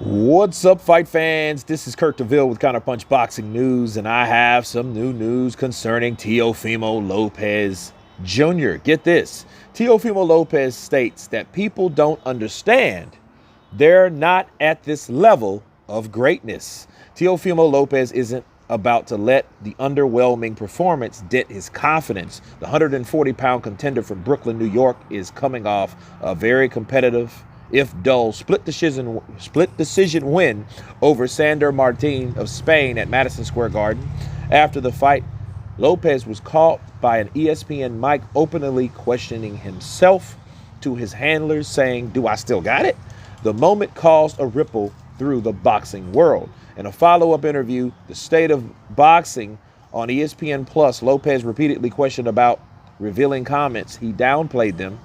What's up, fight fans? This is Kirk DeVille with Counterpunch Boxing News, and I have some new news concerning Teofimo Lopez Jr. Get this. Teofimo Lopez states that people don't understand. They're not at this level of greatness. Teofimo Lopez isn't about to let the underwhelming performance dent his confidence. The 140-pound contender from Brooklyn, New York is coming off a very competitive, if dull, split decision win over Sandor Martin of Spain at Madison Square Garden. After the fight, Lopez was caught by an ESPN mic openly questioning himself to his handlers, saying, "Do I still got it?" The moment caused a ripple through the boxing world. In a follow-up interview, The State of Boxing on ESPN Plus, Lopez repeatedly questioned about revealing comments. He downplayed them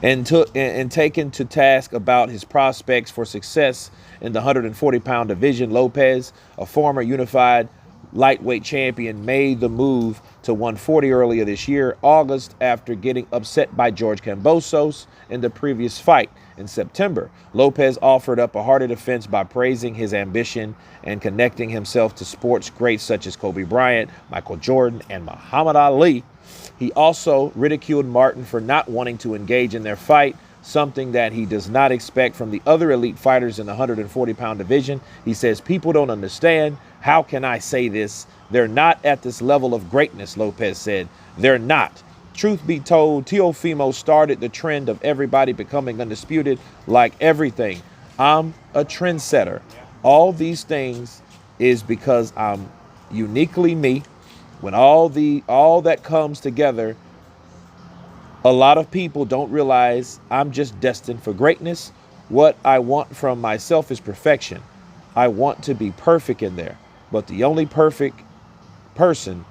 and taken to task about his prospects for success in the 140-pound division. Lopez, a former unified lightweight champion, made the move to 140 earlier this year, August, after getting upset by George Kambosos in the previous fight in September. Lopez offered up a harder defense by praising his ambition and connecting himself to sports greats such as Kobe Bryant, Michael Jordan, and Muhammad Ali. He also ridiculed Martin for not wanting to engage in their fight, something that he does not expect from the other elite fighters in the 140-pound division. He says, "People don't understand. How can I say this? They're not at this level of greatness," Lopez said. "They're not." Truth be told, Teofimo started the trend of everybody becoming undisputed. Like everything, I'm a trendsetter. All these things is because I'm uniquely me. When all that comes together, a lot of people don't realize I'm just destined for greatness. What I want from myself is perfection. I want to be perfect in there, but the only perfect person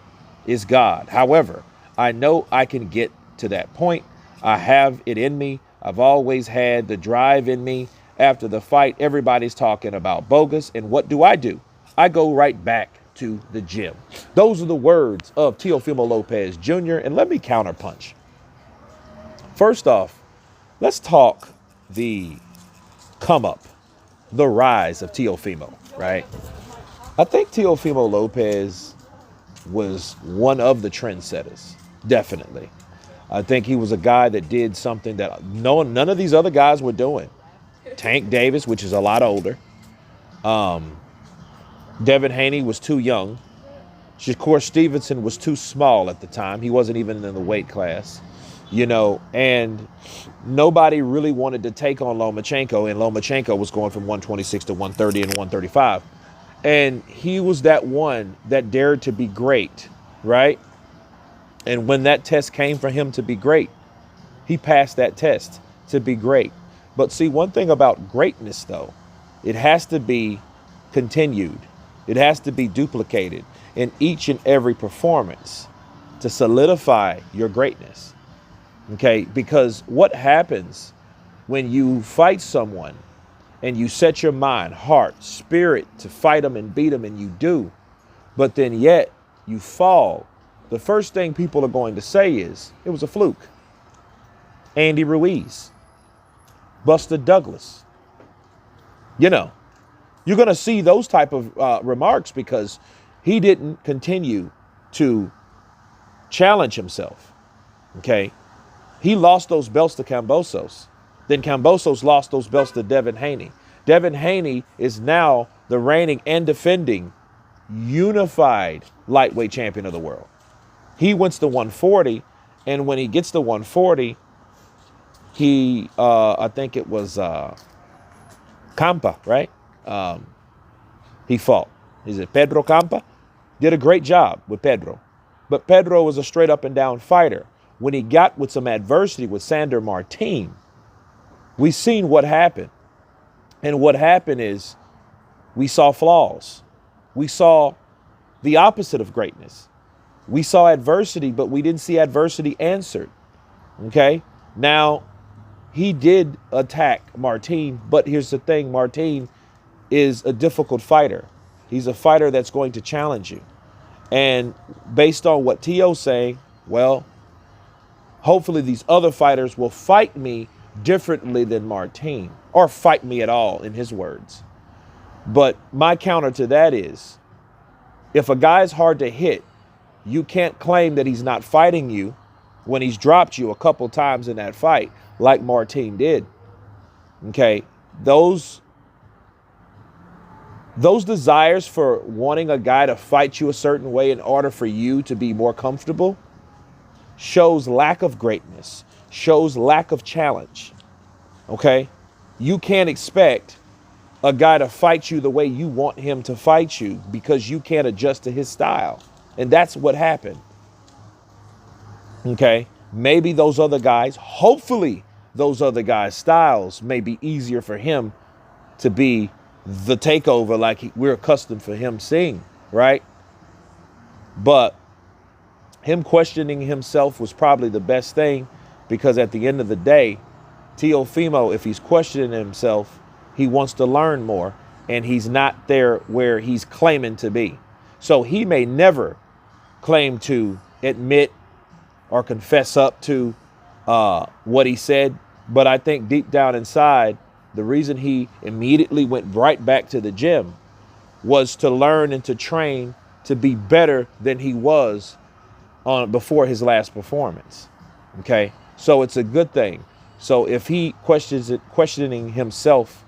is God. However, I know I can get to that point. I have it in me. I've always had the drive in me. After the fight, everybody's talking about bogus, and what do? I go right back to the gym. Those are the words of Teofimo Lopez Jr. And let me counterpunch. First off, let's talk the come up, the rise of Teofimo, right? I think Teofimo Lopez was one of the trendsetters, definitely. I think he was a guy that did something that none of these other guys were doing. Tank Davis, which is a lot older. Devin Haney was too young. Shakur Stevenson was too small at the time. He wasn't even in the weight class, and nobody really wanted to take on Lomachenko, and Lomachenko was going from 126 to 130 and 135. And he was that one that dared to be great, right? And when that test came for him to be great, he passed that test to be great. But see, one thing about greatness, though, it has to be continued. It has to be duplicated in each and every performance to solidify your greatness. Okay, because what happens when you fight someone and you set your mind, heart, spirit to fight them and beat them, and you do, but then yet you fall, the first thing people are going to say is, it was a fluke. Andy Ruiz, Buster Douglas, you're going to see those type of remarks because he didn't continue to challenge himself. Okay. He lost those belts to Kambosos. Then Kambosos lost those belts to Devin Haney. Devin Haney is now the reigning and defending unified lightweight champion of the world. He wins the 140. And when he gets to 140, I think it was Campa, right? He fought. Is it Pedro Campa? Did a great job with Pedro. But Pedro was a straight up and down fighter. When he got with some adversity with Sandor Martin, we seen what happened. And what happened is we saw flaws. We saw the opposite of greatness. We saw adversity, but we didn't see adversity answered. Okay? Now, he did attack Martin, but here's the thing. Martin is a difficult fighter. He's a fighter that's going to challenge you. And based on what Teo's saying, well, hopefully these other fighters will fight me differently than Martin, or fight me at all, in his words. But my counter to that is, if a guy's hard to hit, you can't claim that he's not fighting you when he's dropped you a couple times in that fight, like Martin did. Okay, those desires for wanting a guy to fight you a certain way in order for you to be more comfortable shows lack of greatness, shows lack of challenge. Okay, you can't expect a guy to fight you the way you want him to fight you because you can't adjust to his style. And that's what happened. Okay, maybe those other guys, hopefully those other guys' styles may be easier for him to be the takeover like we're accustomed for him seeing, right? But him questioning himself was probably the best thing, because at the end of the day, Teofimo, if he's questioning himself, he wants to learn more, and he's not there where he's claiming to be. So he may never claim to admit or confess up to what he said, but I think deep down inside, the reason he immediately went right back to the gym was to learn and to train to be better than he was before his last performance. Okay, so it's a good thing. So if he questioning himself,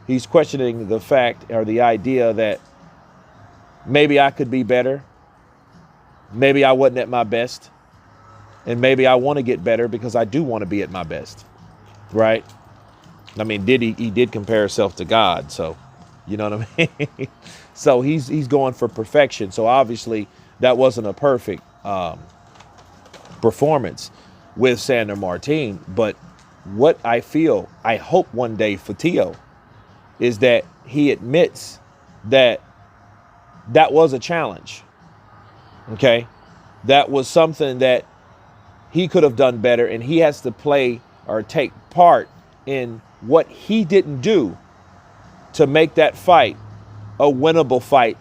he's questioning the fact or the idea that maybe I could be better, maybe I wasn't at my best, and maybe I want to get better because I do want to be at my best, right? I mean, he did compare himself to God, so you know what I mean? So he's going for perfection. So obviously that wasn't a perfect performance with Sandor Martin. But what I hope one day for Teo is that he admits that that was a challenge. Okay, that was something that he could have done better, and he has to play or take part in what he didn't do to make that fight a winnable fight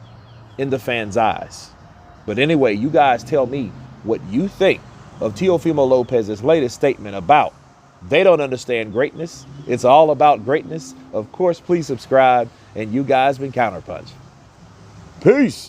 in the fans' eyes. But anyway, you guys tell me what you think of Teofimo Lopez's latest statement about they don't understand greatness. It's all about greatness. Of course, please subscribe, and you guys been Counterpunched. Peace.